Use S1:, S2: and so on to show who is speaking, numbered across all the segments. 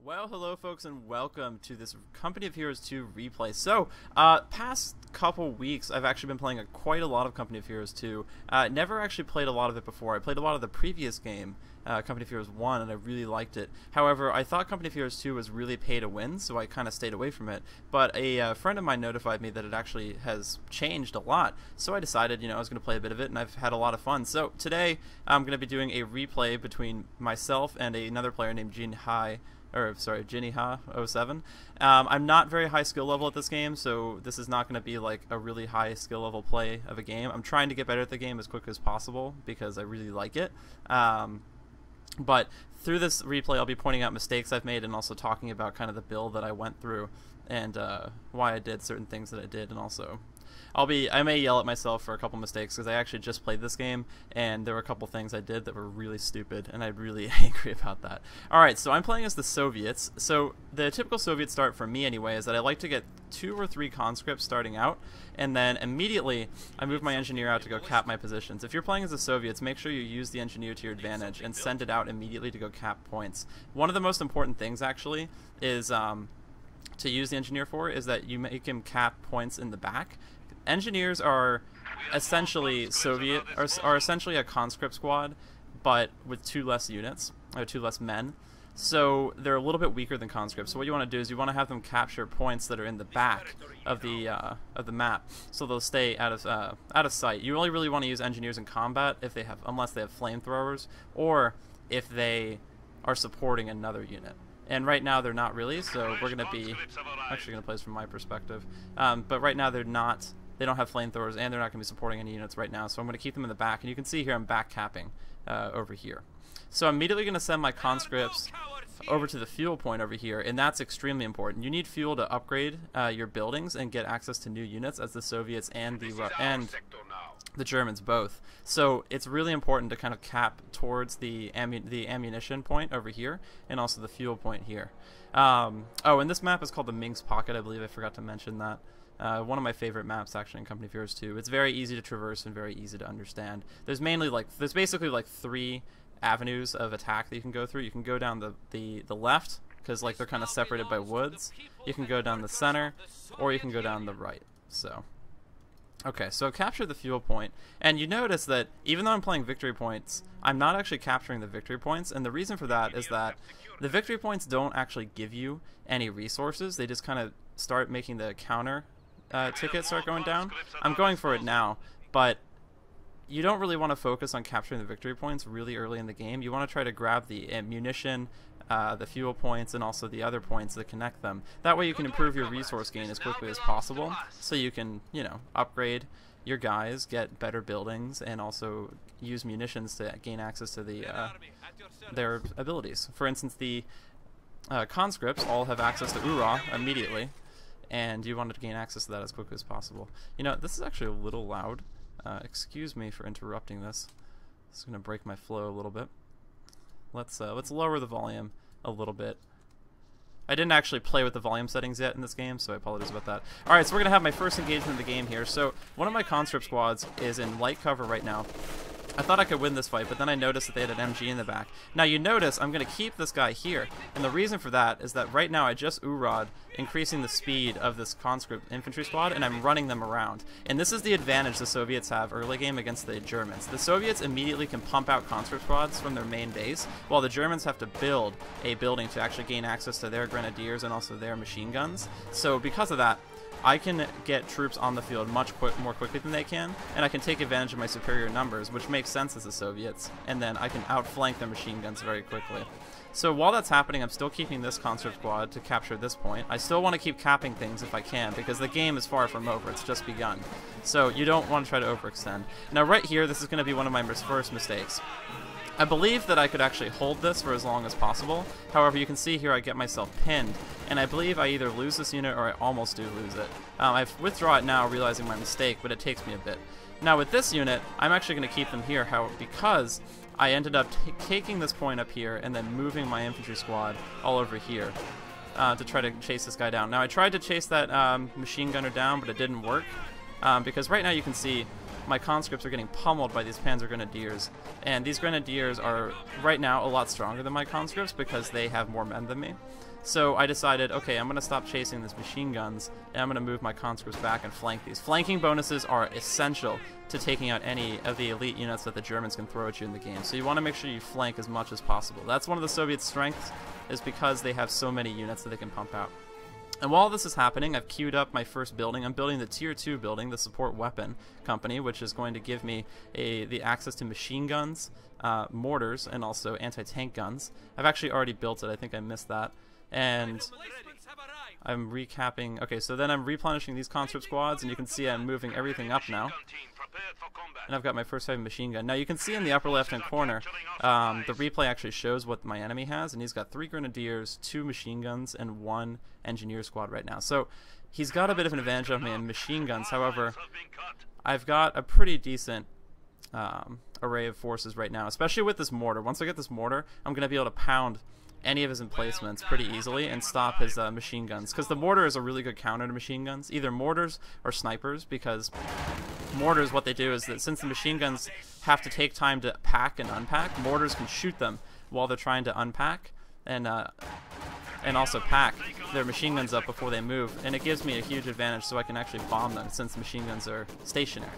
S1: Well, hello folks, and welcome to this Company of Heroes 2 replay. So, past couple weeks, I've actually been playing quite a lot of Company of Heroes 2. Never actually played a lot of it before. I played a lot of the previous game, Company of Heroes 1, and I really liked it. However, I thought Company of Heroes 2 was really pay to win, so I kind of stayed away from it. But a friend of mine notified me that it actually has changed a lot, so I decided, I was going to play a bit of it, and I've had a lot of fun. So, today, I'm going to be doing a replay between myself and another player named Jinha07. I'm not very high skill level at this game, so this is not going to be like a really high skill level play of a game. I'm trying to get better at the game as quick as possible because I really like it. But through this replay, I'll be pointing out mistakes I've made and also talking about kind of the build that I went through and why I did certain things that I did, and also I may yell at myself for a couple mistakes because I actually just played this game and there were a couple things I did that were really stupid and I'm really angry about that. Alright, so I'm playing as the Soviets. So the typical Soviet start for me anyway is that I like to get 2 or 3 conscripts starting out, and then immediately I move my engineer out to go cap my positions. If you're playing as the Soviets, make sure you use the engineer to your advantage and send it out immediately to go cap points. One of the most important things actually is to use the engineer for is that you make him cap points in the back. Engineers are essentially are essentially a conscript squad, but with 2 less units, or 2 less men. So they're a little bit weaker than conscripts. So what you want to do is you want to have them capture points that are in the back of the map, so they'll stay out of sight. You only really want to use engineers in combat unless they have flamethrowers, or if they are supporting another unit. And right now they're not really, so we're going to be actually going to play this from my perspective. But right now they're not. They don't have flamethrowers, and they're not going to be supporting any units right now, so I'm going to keep them in the back. And you can see here I'm back capping over here. So I'm immediately going to send my conscripts over to the fuel point over here, and that's extremely important. You need fuel to upgrade your buildings and get access to new units, as the Soviets and the Germans both. So it's really important to kind of cap towards the ammunition point over here, and also the fuel point here. Oh, and this map is called the Minsk Pocket, I believe I forgot to mention that. One of my favorite maps actually in Company of Heroes 2. It's very easy to traverse and very easy to understand. There's basically like 3 avenues of attack that you can go through. You can go down the left, because like they're kind of separated by woods. You can go down the center, or you can go down the right. So okay, so capture the fuel point, and you notice that even though I'm playing victory points, I'm not actually capturing the victory points, and the reason for that is that the victory points don't actually give you any resources. They just kind of start making the counter tickets start going down. I'm going for it now, but you don't really want to focus on capturing the victory points really early in the game. You want to try to grab the ammunition, the fuel points, and also the other points that connect them. That way you can improve your resource gain as quickly as possible, so you can, upgrade your guys, get better buildings, and also use munitions to gain access to their abilities. For instance, the conscripts all have access to Ura immediately, and you want to gain access to that as quickly as possible. This is actually a little loud. Excuse me for interrupting this. It's going to break my flow a little bit. Let's lower the volume a little bit. I didn't actually play with the volume settings yet in this game, so I apologize about that. Alright, so we're going to have my first engagement of the game here. So one of my conscript squads is in light cover right now. I thought I could win this fight, but then I noticed that they had an MG in the back. Now you notice I'm going to keep this guy here, and the reason for that is that right now I just URA'd, increasing the speed of this conscript infantry squad, and I'm running them around. And this is the advantage the Soviets have early game against the Germans. The Soviets immediately can pump out conscript squads from their main base, while the Germans have to build a building to actually gain access to their grenadiers and also their machine guns. So because of that, I can get troops on the field much more quickly than they can, and I can take advantage of my superior numbers, which makes sense as the Soviets, and then I can outflank their machine guns very quickly. So while that's happening, I'm still keeping this conscript squad to capture this point. I still want to keep capping things if I can, because the game is far from over. It's just begun. So you don't want to try to overextend. Now right here, this is going to be one of my first mistakes. I believe that I could actually hold this for as long as possible. However, you can see here I get myself pinned, and I believe I either lose this unit or I almost do lose it. I withdraw it now, realizing my mistake, but it takes me a bit. Now with this unit, I'm actually going to keep them here, because I ended up taking this point up here and then moving my infantry squad all over here to try to chase this guy down. Now I tried to chase that machine gunner down, but it didn't work, because right now you can see my conscripts are getting pummeled by these Panzer Grenadiers, and these Grenadiers are right now a lot stronger than my conscripts because they have more men than me. So I decided, okay, I'm going to stop chasing these machine guns, and I'm going to move my conscripts back and flank these. Flanking bonuses are essential to taking out any of the elite units that the Germans can throw at you in the game. So you want to make sure you flank as much as possible. That's one of the Soviet strengths, is because they have so many units that they can pump out. And while this is happening, I've queued up my first building. I'm building the Tier 2 building, the Support Weapon Company, which is going to give me the access to machine guns, mortars, and also anti-tank guns. I've actually already built it. I think I missed that. And I'm recapping. Okay, so then I'm replenishing these conscript squads, and you can see I'm moving everything up now. And I've got my first heavy machine gun. Now you can see in the upper left-hand corner, the replay actually shows what my enemy has, and he's got 3 grenadiers, 2 machine guns, and 1 engineer squad right now. So he's got a bit of an advantage on me in machine guns. However, I've got a pretty decent array of forces right now, especially with this mortar. Once I get this mortar, I'm going to be able to pound any of his emplacements pretty easily and stop his machine guns, because the mortar is a really good counter to machine guns, either mortars or snipers, because mortars, what they do is that since the machine guns have to take time to pack and unpack, mortars can shoot them while they're trying to unpack and also pack their machine guns up before they move, and it gives me a huge advantage, so I can actually bomb them since the machine guns are stationary.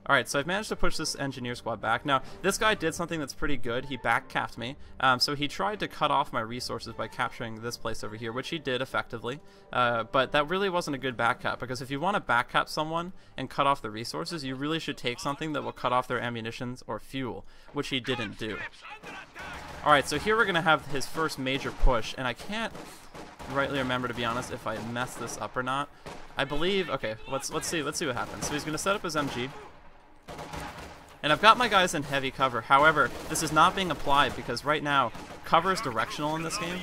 S1: Alright, so I've managed to push this engineer squad back. Now, this guy did something that's pretty good. He back-capped me. So he tried to cut off my resources by capturing this place over here, which he did effectively. But that really wasn't a good back-cap, because if you want to back-cap someone and cut off the resources, you really should take something that will cut off their ammunitions or fuel, which he didn't do. Alright, so here we're going to have his first major push, and I can't rightly remember, to be honest, if I messed this up or not. I believe... Okay, let's see what happens. So he's going to set up his MG. And I've got my guys in heavy cover. However, this is not being applied because right now cover is directional in this game,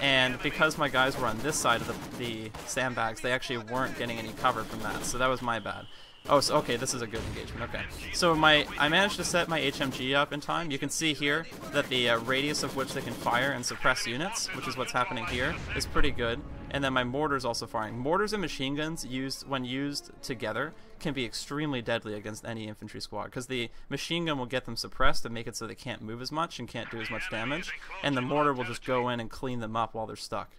S1: and because my guys were on this side of the sandbags, they actually weren't getting any cover from that, so that was my bad. Oh, so okay, this is a good engagement. Okay, so I managed to set my HMG up in time. You can see here that the radius of which they can fire and suppress units, which is what's happening here, is pretty good. And then my mortar's also firing. Mortars and machine guns, when used together, can be extremely deadly against any infantry squad, because the machine gun will get them suppressed and make it so they can't move as much and can't do as much damage, and the mortar will just go in and clean them up while they're stuck.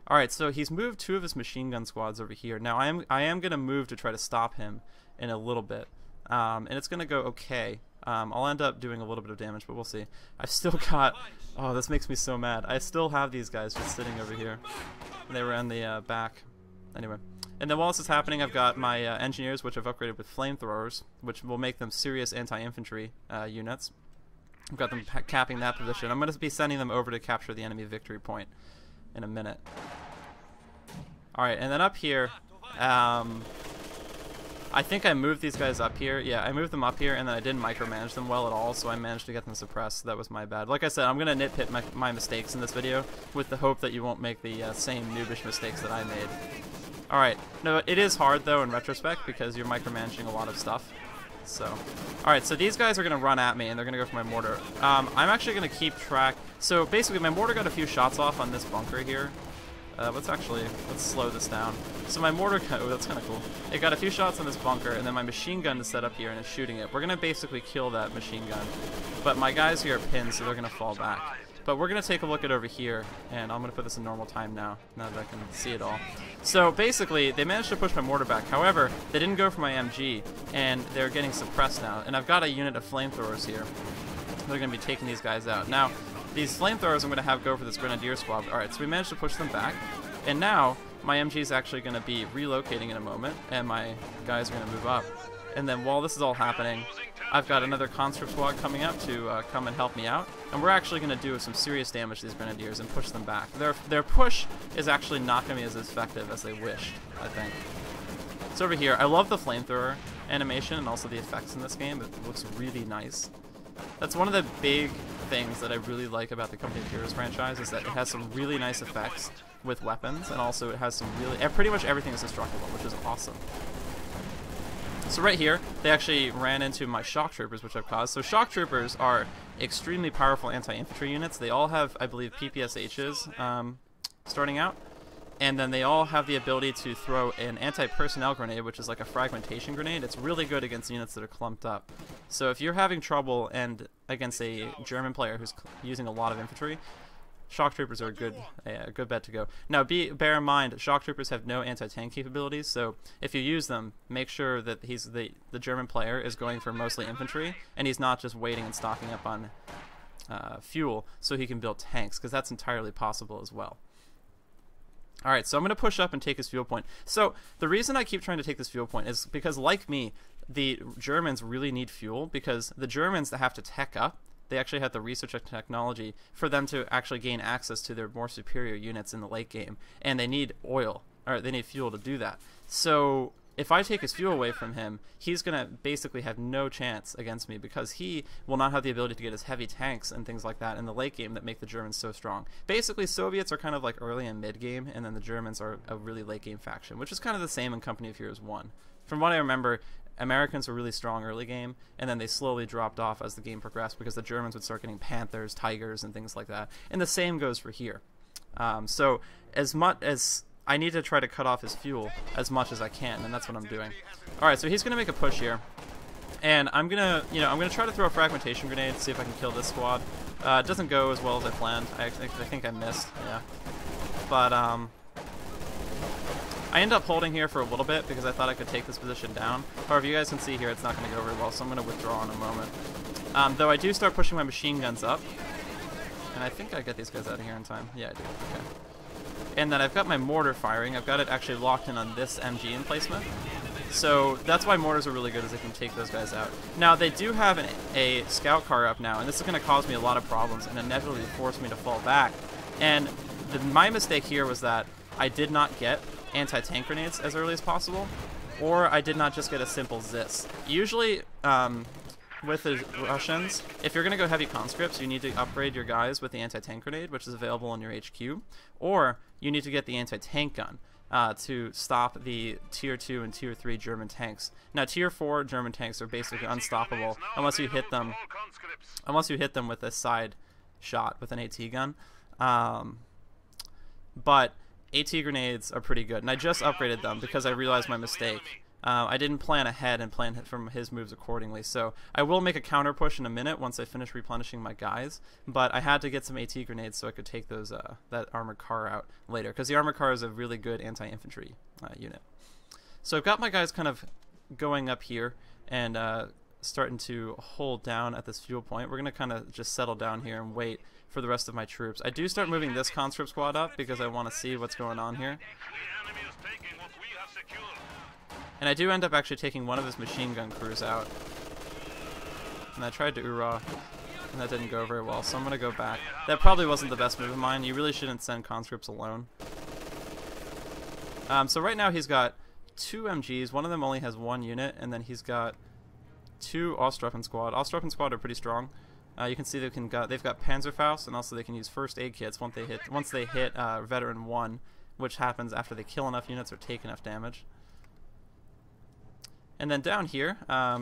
S1: Alright, so he's moved 2 of his machine gun squads over here. Now I am going to move to try to stop him in a little bit, and it's going to go okay. I'll end up doing a little bit of damage, but we'll see. I've still got... Oh, this makes me so mad. I still have these guys just sitting over here. They were on the back. Anyway. And then while this is happening, I've got my engineers, which I've upgraded with flamethrowers, which will make them serious anti-infantry units. I've got them capping that position. I'm going to be sending them over to capture the enemy victory point in a minute. Alright, and then up here, I think I moved these guys up here. Yeah, I moved them up here, and then I didn't micromanage them well at all, so I managed to get them suppressed. That was my bad. Like I said, I'm going to nitpick my mistakes in this video with the hope that you won't make the same noobish mistakes that I made. Alright, no, it is hard, though, in retrospect, because you're micromanaging a lot of stuff. So, alright, so these guys are going to run at me, and they're going to go for my mortar. I'm actually going to keep track. So, basically, my mortar got a few shots off on this bunker here. Let's slow this down. So my mortar gun, oh, that's kind of cool. It got a few shots on this bunker, and then my machine gun is set up here and it's shooting it. We're going to basically kill that machine gun. But my guys here are pinned, so they're going to fall back. But we're going to take a look at over here, and I'm going to put this in normal time now that I can see it all. So basically, they managed to push my mortar back. However, they didn't go for my MG, and they're getting suppressed now. And I've got a unit of flamethrowers here. They're going to be taking these guys out. Now, these flamethrowers I'm going to have go for this grenadier squad. Alright, so we managed to push them back. And now, my MG is actually going to be relocating in a moment, and my guys are going to move up. And then while this is all happening, I've got another conscript squad coming up to come and help me out. And we're actually going to do some serious damage to these grenadiers and push them back. Their push is actually not going to be as effective as they wished, I think. So over here, I love the flamethrower animation and also the effects in this game. It looks really nice. That's one of the big things that I really like about the Company of Heroes franchise, is that it has some really nice effects with weapons, and also it has some really... pretty much everything is destructible, which is awesome. So right here, they actually ran into my shock troopers, which I've caused. So shock troopers are extremely powerful anti-infantry units. They all have, I believe, PPSHs starting out. And then they all have the ability to throw an anti-personnel grenade, which is like a fragmentation grenade. It's really good against units that are clumped up. So if you're having trouble and against a German player who's using a lot of infantry, Shock troopers are a good bet to go. Now, bear in mind, shock troopers have no anti-tank capabilities, so if you use them, make sure that the German player is going for mostly infantry, and he's not just waiting and stocking up on fuel so he can build tanks, because that's entirely possible as well. Alright, so I'm going to push up and take his fuel point. So, the reason I keep trying to take this fuel point is because, like me, the Germans really need fuel, because the Germans that have to tech up, they actually have the research and technology for them to actually gain access to their more superior units in the late game, and they need oil, or they need fuel to do that. So if I take his fuel away from him, he's going to basically have no chance against me, because he will not have the ability to get his heavy tanks and things like that in the late game that make the Germans so strong. Basically, Soviets are kind of like early and mid game, and then the Germans are a really late game faction, which is kind of the same in Company of Heroes 1. From what I remember, Americans were really strong early game, and then they slowly dropped off as the game progressed, because the Germans would start getting Panthers, Tigers, and things like that. And the same goes for here. So as much as I need to try to cut off his fuel as much as I can, and that's what I'm doing. Alright, so he's going to make a push here. And I'm going to try to throw a fragmentation grenade to see if I can kill this squad. It doesn't go as well as I planned. I think I missed, yeah. But, I end up holding here for a little bit because I thought I could take this position down. However, you guys can see here it's not going to go very well, so I'm going to withdraw in a moment. Though I do start pushing my machine guns up. And I think I get these guys out of here in time. Yeah, I do. Okay. And then I've got my mortar firing. I've got it actually locked in on this MG emplacement. So that's why mortars are really good, is they can take those guys out. Now, they do have a scout car up now, and this is going to cause me a lot of problems and inevitably force me to fall back. And my mistake here was that I did not get anti-tank grenades as early as possible, or I did not just get a simple ZIS. Usually, with the Russians, if you're going to go heavy conscripts, you need to upgrade your guys with the anti-tank grenade, which is available in your HQ, or you need to get the anti-tank gun to stop the tier 2 and tier 3 German tanks. Now, tier 4 German tanks are basically unstoppable unless you hit them with a side shot with an AT gun. But AT grenades are pretty good, and I just upgraded them because I realized my mistake. I didn't plan ahead and plan from his moves accordingly, so I will make a counter push in a minute once I finish replenishing my guys, but I had to get some AT grenades so I could take those that armored car out later, because the armored car is a really good anti-infantry unit. So I've got my guys kind of going up here and starting to hold down at this fuel point. We're going to kind of just settle down here and wait for the rest of my troops. I do start moving this conscript squad up because I want to see what's going on here. And I do end up actually taking one of his machine gun crews out. And I tried to Ura, and that didn't go very well, so I'm going to go back. That probably wasn't the best move of mine. You really shouldn't send conscripts alone. So right now he's got 2 MGs. One of them only has 1 unit, and then he's got 2 Ostruppen squad. Ostruppen squad are pretty strong. You can see they've got Panzerfaust, and also they can use first aid kits once they hit Veteran 1, which happens after they kill enough units or take enough damage. And then down here, I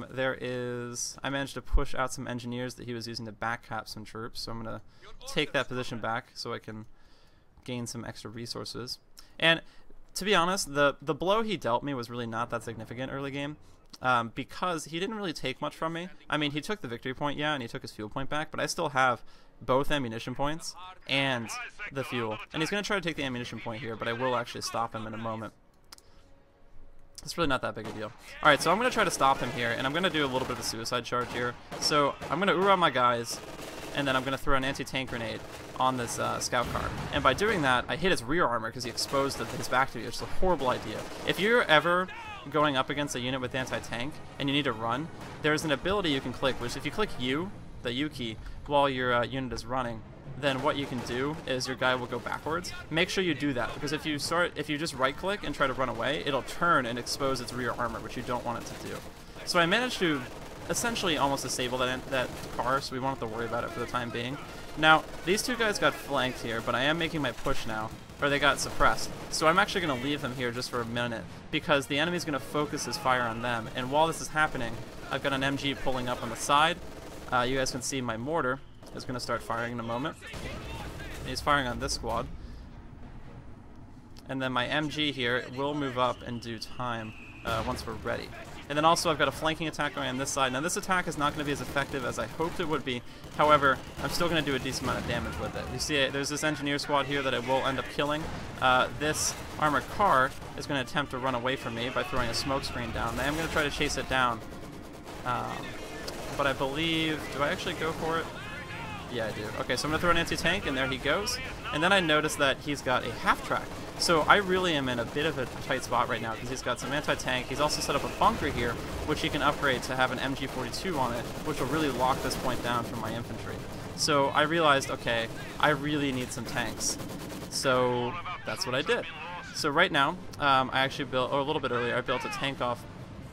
S1: managed to push out some engineers that he was using to backcap some troops, so I'm going to take that position back so I can gain some extra resources. And to be honest, the blow he dealt me was really not that significant early game, because he didn't really take much from me. I mean, he took the victory point, yeah, and he took his fuel point back, but I still have both ammunition points and the fuel. And he's going to try to take the ammunition point here, but I will actually stop him in a moment. It's really not that big a deal. Alright, so I'm going to try to stop him here, and I'm going to do a little bit of a suicide charge here. So I'm going to Ura my guys, and then I'm going to throw an anti-tank grenade on this scout car. And by doing that, I hit his rear armor because he exposed his back to me, which is a horrible idea. If you're ever going up against a unit with anti-tank and you need to run, there's an ability you can click, which if you click U, the U key, while your unit is running, then what you can do is your guy will go backwards. Make sure you do that, because if you just right click and try to run away, it'll turn and expose its rear armor, which you don't want it to do. So I managed to essentially almost disable that car, so we won't have to worry about it for the time being. Now, these 2 guys got flanked here, but I am making my push now, or they got suppressed. So I'm actually going to leave them here just for a minute, because the enemy's going to focus his fire on them, and while this is happening, I've got an MG pulling up on the side. You guys can see my mortar is going to start firing in a moment. He's firing on this squad. And then my MG here will move up in due time once we're ready. And then also I've got a flanking attack going on this side. Now this attack is not going to be as effective as I hoped it would be. However, I'm still going to do a decent amount of damage with it. You see, there's this engineer squad here that I will end up killing. This armored car is going to attempt to run away from me by throwing a smoke screen down. I am going to try to chase it down. But I believe... Do I actually go for it? Yeah, I do. Okay, so I'm going to throw an anti-tank, and there he goes. And then I notice that he's got a half-track. So I really am in a bit of a tight spot right now because he's got some anti-tank. He's also set up a bunker here, which he can upgrade to have an MG42 on it, which will really lock this point down from my infantry. So I realized, okay, I really need some tanks. So that's what I did. So right now, I actually built, or a little bit earlier, I built a tank-off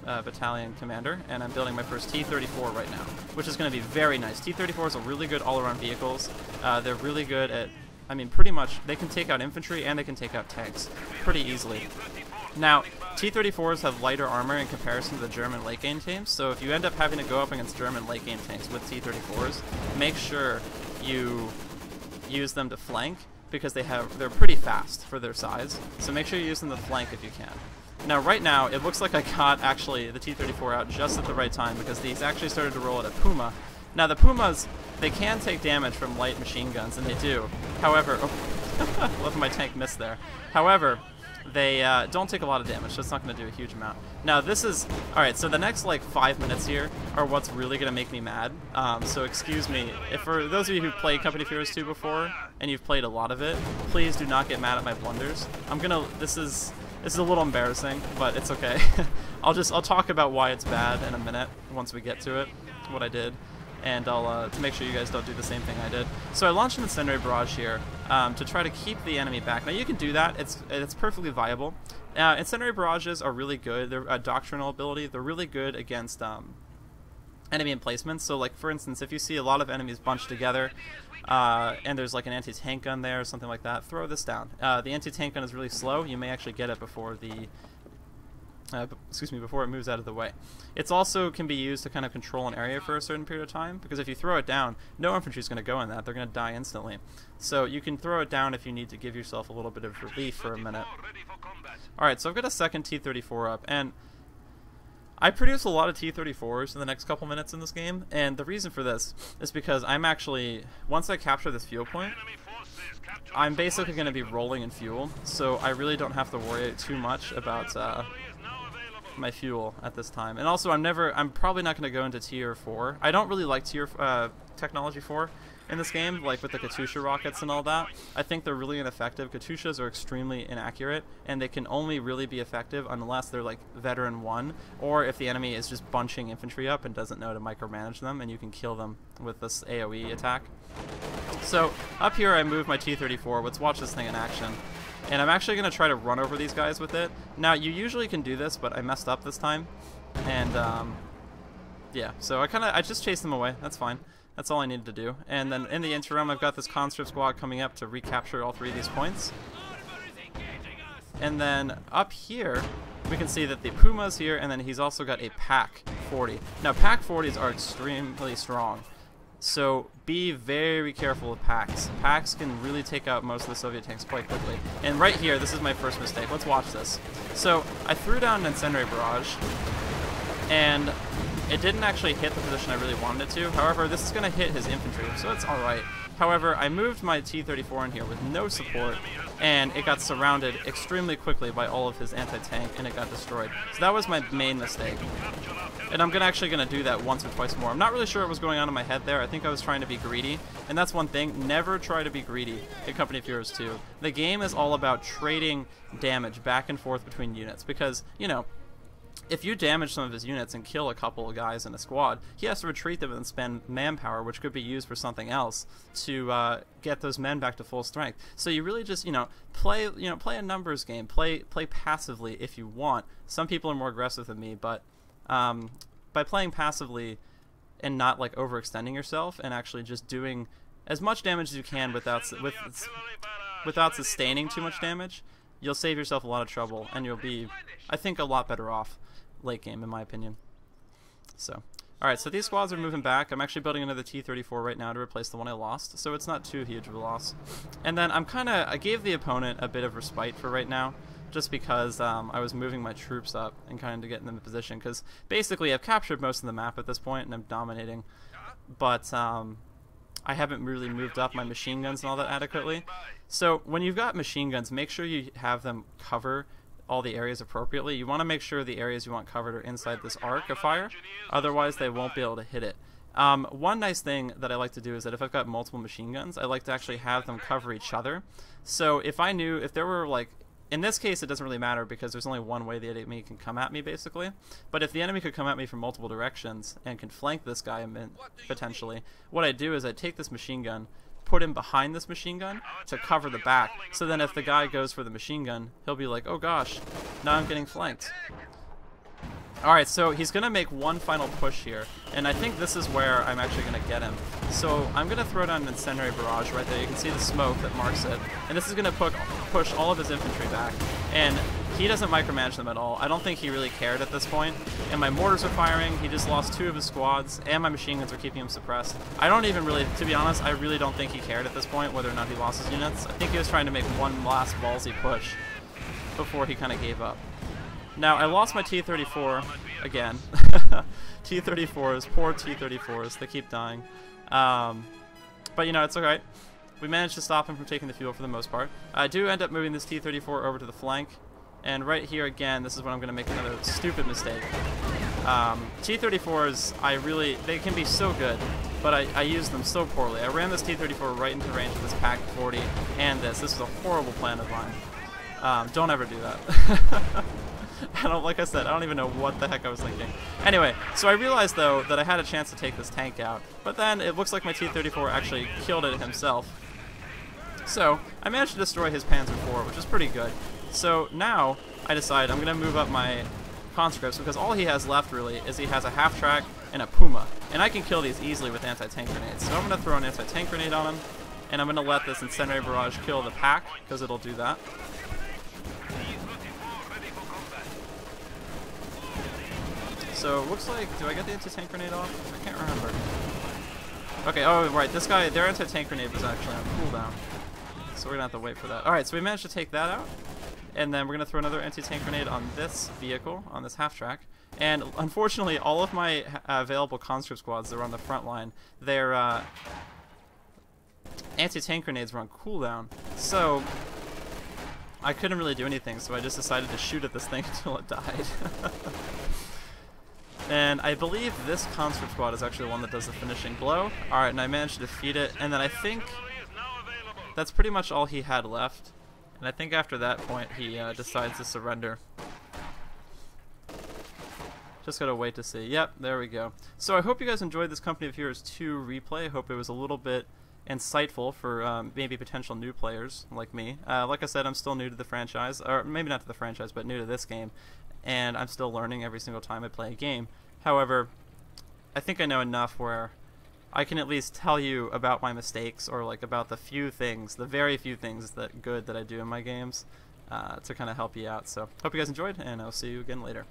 S1: battalion commander, and I'm building my first T34 right now, which is going to be very nice. T34s are really good all-around vehicles. They're really good at, I mean, pretty much, they can take out infantry and they can take out tanks pretty easily. Now, T34s have lighter armor in comparison to the German late-game tanks, so if you end up having to go up against German late-game tanks with T34s, make sure you use them to flank, because they're pretty fast for their size, so make sure you use them to flank if you can. Now, right now, it looks like I got, actually, the T-34 out just at the right time, because these actually started to roll at a Puma. Now, the Pumas, they can take damage from light machine guns, and they do. However, oh, love my tank missed there. However, they don't take a lot of damage, so it's not going to do a huge amount. Now, this is... Alright, so the next, like, 5 minutes here are what's really going to make me mad. So excuse me. If for those of you who played Company of Heroes 2 before, and you've played a lot of it, please do not get mad at my blunders. This is a little embarrassing, but it's okay. I'll talk about why it's bad in a minute once we get to it, what I did, and I'll to make sure you guys don't do the same thing I did. So I launched an incendiary barrage here to try to keep the enemy back. Now you can do that; it's perfectly viable. Incendiary barrages are really good. They're a doctrinal ability. They're really good against enemy emplacements. So, like for instance, if you see a lot of enemies bunched together, and there's like an anti-tank gun there or something like that, throw this down. The anti-tank gun is really slow. You may actually get it before the before it moves out of the way. It's also can be used to kind of control an area for a certain period of time, because if you throw it down, no infantry is going to go in that. They're going to die instantly. So you can throw it down if you need to give yourself a little bit of relief for a minute. Alright, so I've got a second T-34 up, and I produce a lot of T-34s in the next couple minutes in this game, and the reason for this is because I'm actually, once I capture this fuel point, I'm basically going to be rolling in fuel, so I really don't have to worry too much about my fuel at this time. And also, I'm probably not going to go into Tier 4. I don't really like Tier Technology 4 in this game, like with the Katyusha rockets and all that. I think they're really ineffective. Katyushas are extremely inaccurate, and they can only really be effective unless they're like Veteran 1, or if the enemy is just bunching infantry up and doesn't know to micromanage them, and you can kill them with this AoE attack. So, up here I move my T-34. Let's watch this thing in action. And I'm actually going to try to run over these guys with it. Now, you usually can do this, but I messed up this time. And, yeah, so I just chased them away. That's fine. That's all I needed to do. And then in the interim, I've got this conscript squad coming up to recapture all 3 of these points. And then up here, we can see that the Puma's here, and then he's also got a Pak 40. Now, Pak 40s are extremely strong. So be very careful with Paks. Paks can really take out most of the Soviet tanks quite quickly. And right here, this is my first mistake. Let's watch this. So I threw down an incendiary barrage, and it didn't actually hit the position I really wanted it to. However, this is going to hit his infantry, so it's alright. However, I moved my T-34 in here with no support, and it got surrounded extremely quickly by all of his anti-tank, and it got destroyed. So that was my main mistake. And I'm actually going to do that once or twice more. I'm not really sure what was going on in my head there. I think I was trying to be greedy, and that's one thing. Never try to be greedy in Company of Heroes 2. The game is all about trading damage back and forth between units, because, you know, if you damage some of his units and kill a couple of guys in a squad, he has to retreat them and spend manpower, which could be used for something else, to get those men back to full strength. So you really just, play a numbers game, play passively if you want. Some people are more aggressive than me, but by playing passively and not like overextending yourself and actually just doing as much damage as you can without sustaining too much damage, you'll save yourself a lot of trouble, and you'll be, I think, a lot better off late game, in my opinion. So, alright, so these squads are moving back. I'm actually building another T-34 right now to replace the one I lost, so it's not too huge of a loss. And then I gave the opponent a bit of respite for right now, just because I was moving my troops up and kind of getting them in position, because basically I've captured most of the map at this point and I'm dominating, but I haven't really moved up my machine guns and all that adequately. So when you've got machine guns, make sure you have them cover all the areas appropriately. You want to make sure the areas you want covered are inside this arc of fire, otherwise they won't be able to hit it. One nice thing that I like to do is that if I've got multiple machine guns, I like to actually have them cover each other. So if I knew, if there were like, in this case it doesn't really matter because there's only one way the enemy can come at me basically, but if the enemy could come at me from multiple directions and can flank this guy potentially, what I do is I take this machine gun, put him behind this machine gun to cover the back, so then if the guy goes for the machine gun, he'll be like, oh gosh, now I'm getting flanked. Alright, so he's going to make one final push here, and I think this is where I'm actually going to get him. So I'm going to throw down an incendiary barrage right there. You can see the smoke that marks it, and this is going to push all of his infantry back, and he doesn't micromanage them at all. I don't think he really cared at this point, and my mortars are firing. He just lost 2 of his squads, and my machine guns are keeping him suppressed. I don't even really, to be honest, I really don't think he cared at this point whether or not he lost his units. I think he was trying to make one last ballsy push before he kind of gave up. Now, I lost my T34 again. T34s, poor T34s, they keep dying. But you know, it's alright. We managed to stop him from taking the fuel for the most part. I do end up moving this T34 over to the flank, and right here again, this is when I'm going to make another stupid mistake. T34s, they can be so good, but I use them so poorly. I ran this T34 right into range of this Pack 40 and this. This is a horrible plan of mine. Don't ever do that. Like I said, I don't even know what the heck I was thinking. Anyway, so I realized though that I had a chance to take this tank out, but then it looks like my T-34 actually killed it himself. So I managed to destroy his Panzer IV, which is pretty good. So now I decide I'm going to move up my conscripts, because all he has left really is he has a half-track and a Puma, and I can kill these easily with anti-tank grenades. So I'm going to throw an anti-tank grenade on him, and I'm going to let this incendiary barrage kill the pack, because it'll do that. So it looks like, do I get the anti-tank grenade off? I can't remember. Okay, oh right, this guy, their anti-tank grenade was actually on cooldown. So we're gonna have to wait for that. Alright, so we managed to take that out. And then we're gonna throw another anti-tank grenade on this vehicle, on this half-track. And unfortunately, all of my available conscript squads that were on the front line, their anti-tank grenades were on cooldown. So I couldn't really do anything, so I just decided to shoot at this thing until it died. And I believe this conscript squad is actually the one that does the finishing blow. Alright, and I managed to defeat it, and then I think that's pretty much all he had left. And I think after that point he decides to surrender. Just gotta wait to see. Yep, there we go. So I hope you guys enjoyed this Company of Heroes 2 replay. I hope it was a little bit insightful for maybe potential new players like me. Like I said, I'm still new to the franchise, or maybe not to the franchise, but new to this game. And I'm still learning every single time I play a game. However, I think I know enough where I can at least tell you about my mistakes, or like about the few things, the very few things that I do in my games, to kind of help you out. So hope you guys enjoyed, and I'll see you again later.